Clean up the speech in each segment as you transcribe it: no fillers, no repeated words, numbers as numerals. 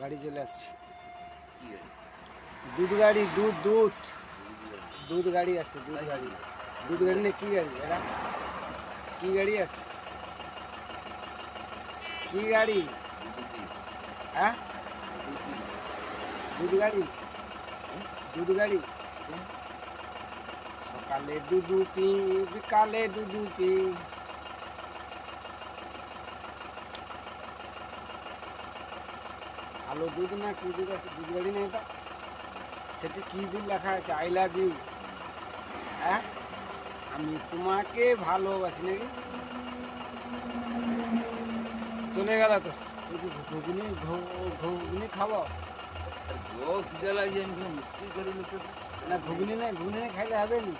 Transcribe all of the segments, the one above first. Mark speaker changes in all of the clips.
Speaker 1: গাড়ি চলে আসছে।
Speaker 2: কি গাড়ি?
Speaker 1: দুধ গাড়ি, দুধ দুধ দুধ গাড়ি আসছে। দুধ গাড়ি, দুধ গাড়ি না কি গাড়ি? এরা কি গাড়ি আসছে? কি গাড়ি? হ্যাঁ, দুধ গাড়ি, দুধ গাড়ি। সকালে দুধু পি, বিকালে দুধু পি। আলো দুধ না কি দুধ আছে? দুধ গাড়ি নেই তো সেটি কি দুধ লেখা আছে? I love you. হ্যাঁ, আমি তোমাকে ভালোবাসি নাকি? চলে গেল তো। ঘুগনি ঘুগনি খাবো
Speaker 2: খিদে লাগছে, আমি কোনো মুশকিল করি লোকে।
Speaker 1: না? ঘুগনি নেই, ঘুগনি নেই খাইলে হবে নি?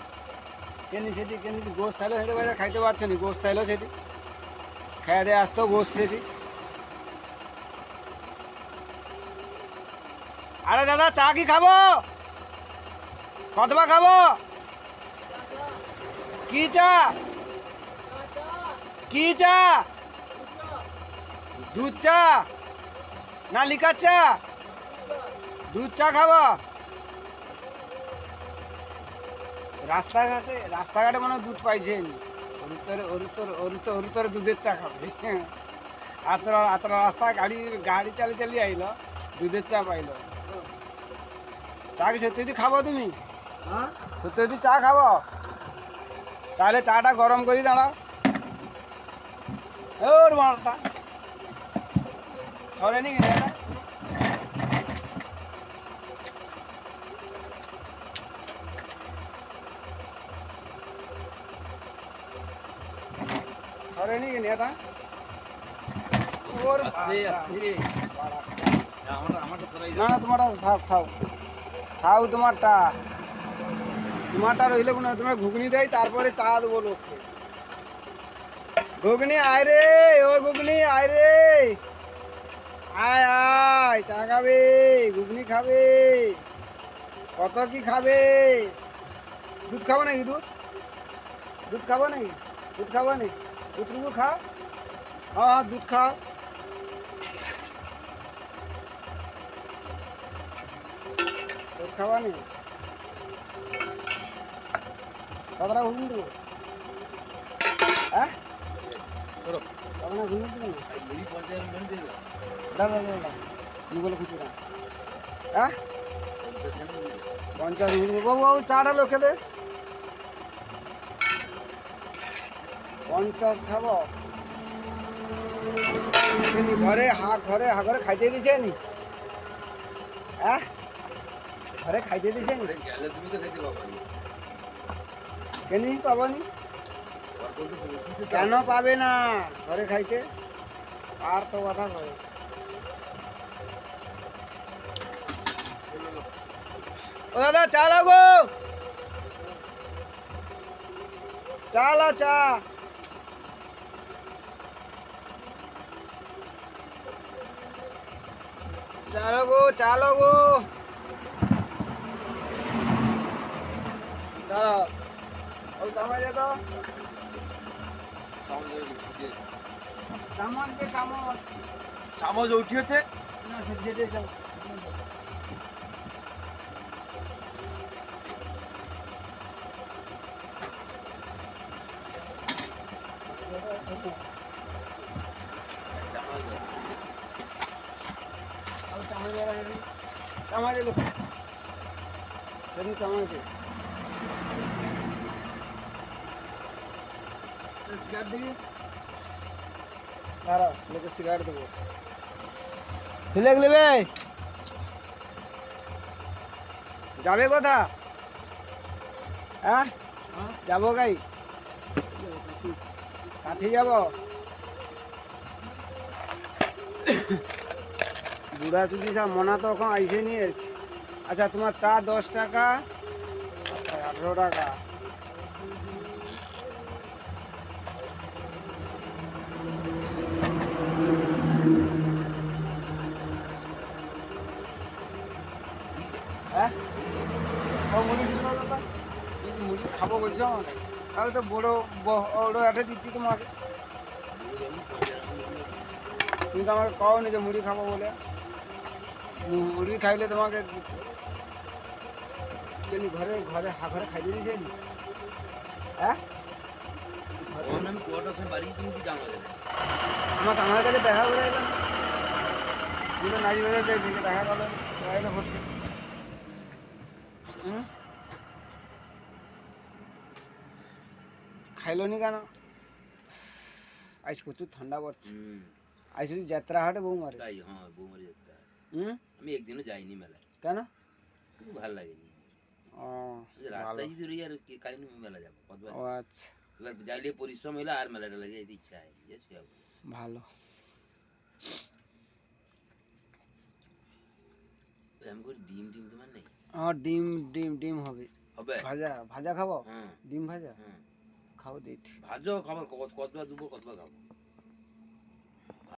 Speaker 1: কেন সেটি কেন গোস থাইলো হেঁটে বাইরে খাইতে পারছো নি? গোস থাইলো সেটি খাইয়া দিয়ে আসতো গোস সেটি। আরে দাদা, চা কি খাবো? কতবা খাবো? কি চা? কি চা? দুধ চা না লিকার চা? দুধ চা খাবো। রাস্তাঘাটে মনে হয় দুধ পাইছেন। ওর দুধের চা খাবে। আর রাস্তা গাড়ি চালিয়ে আইলো, দুধের চা পাইলো। চা কি সত্যি খাবো তুমি? সত্যি চা খাবো? তাহলে চাটা গরম করি, দাঁড়াও। ওর মালটা সরেনি কিনা এটা? সরেনি কিনা এটা? ওর
Speaker 2: আস্তে আস্তে। আমারটা সরাই
Speaker 1: না না, তোমারটা থাও তোমারটা রইলে কোনো, তোমার ঘুগনি দেয় তারপরে চা দেবো লোককে। ঘুগনি আয় রে, ও ঘুগনি আয় রে, আয় আয়, চা খাবে, ঘুগনি খাবে, কত কি খাবে? দুধ খাবো নাকি? দুধ খাবো নাকি? দুধ খাবো নাকি? দুধ টুকু খাও। হ্যাঁ, দুধ খাও। দুধ খাবো নাকি? কতটা ঘুগনি দেবো? হ্যাঁ,
Speaker 2: করো।
Speaker 1: কতটা ঘুগনি দেবো?
Speaker 2: মুড়ি 50 মিনিট দিয়ে দাও।
Speaker 1: দাদা মুগল খুশি না। হ্যাঁ,
Speaker 2: 50 মিনিট দিয়ে দাও।
Speaker 1: 50 মিনিট দেবো। বাবু চাটা লোকে দে। 50 খাবো। ঘরে খাইতে দিছে নি? হ্যাঁ, ঘরে খাইতে দিছে নি?
Speaker 2: ওরে গেলে তুমি তো খেতে পাবো না।
Speaker 1: কেন পাবনি?
Speaker 2: ঘর করতে পৌঁছিতে তো
Speaker 1: কেন পাবে না ঘরে খাইতে? আর তো কথা বলে। ও দাদা, চা লাগো, চা লা, চা। চা লাগো। দাঁড়াও, ও চামচ দে তো। চামচ দে, চামচ।
Speaker 2: চামচ উঠিয়েছে।
Speaker 1: না, সেটি চামচ।
Speaker 2: চামচ দাও।
Speaker 1: চামচ এলো সেদিন, চামচ সিগারেট দিবি? দাঁড়াও, লোকে সিগারেট দেবো। ফেলে নেবে? যাবে কোথা? হ্যাঁ, যাবো গাই, কাঠি যাব। বুড়া চুদি সব মনা তো এখন আইসে নি আর কি। আচ্ছা, তোমার চা 10 টাকা, 18 টাকা। হ্যাঁ, মুড়ি দিতে হবে তো? মুড়ি খাবো বলছো আমাকে? তাহলে তো বড় একটা দিচ্ছি তোমাকে। তুমি তো আমাকে কও নি যে মুড়ি খাবো বলে। মুরগি খাইলে তোমাকে কেন ঘরে ঘরে ঘরে খাইতে দিয়েছে হ্যাঁ
Speaker 2: তখন আমি কোয়াটার সময় বাড়ি তুমি কি জানো না
Speaker 1: আমার কাছে দেখা করে এলাম ছিল নাজিবারে দেখা করলো এলো ভর্তি হুম খাইলো নি কেন আজ প্রচুর ঠান্ডা পড়ছে আজ শুধু যাত্রা হাটে বউ মারে
Speaker 2: তাই হ্যাঁ বৌমারি যেতে হয়।
Speaker 1: হুম
Speaker 2: আমি একদিনও যাইনি মেলায়
Speaker 1: কেন
Speaker 2: খুব ভালো লাগেনি
Speaker 1: ও
Speaker 2: ওই যে রাস্তায় যদি রই আর কি কাহিনী মেলা যাবো কতবার
Speaker 1: ও আচ্ছা
Speaker 2: এবার যাইলে পরিশ্রম হইলে আর মেলাটা লাগে যেতে ইচ্ছা হয় যে শুয়ে পড়ি।
Speaker 1: ভালো
Speaker 2: ওই আমি করি ডিম টিম তোমার নেই
Speaker 1: আমার ডিম ডিম ডিম হবে
Speaker 2: হবে
Speaker 1: ভাজা ভাজা খাবো
Speaker 2: হ্যাঁ
Speaker 1: ডিম ভাজা
Speaker 2: হ্যাঁ
Speaker 1: খাও দিট
Speaker 2: ভাজো খাবার কতবার দেবো কতবার খাবো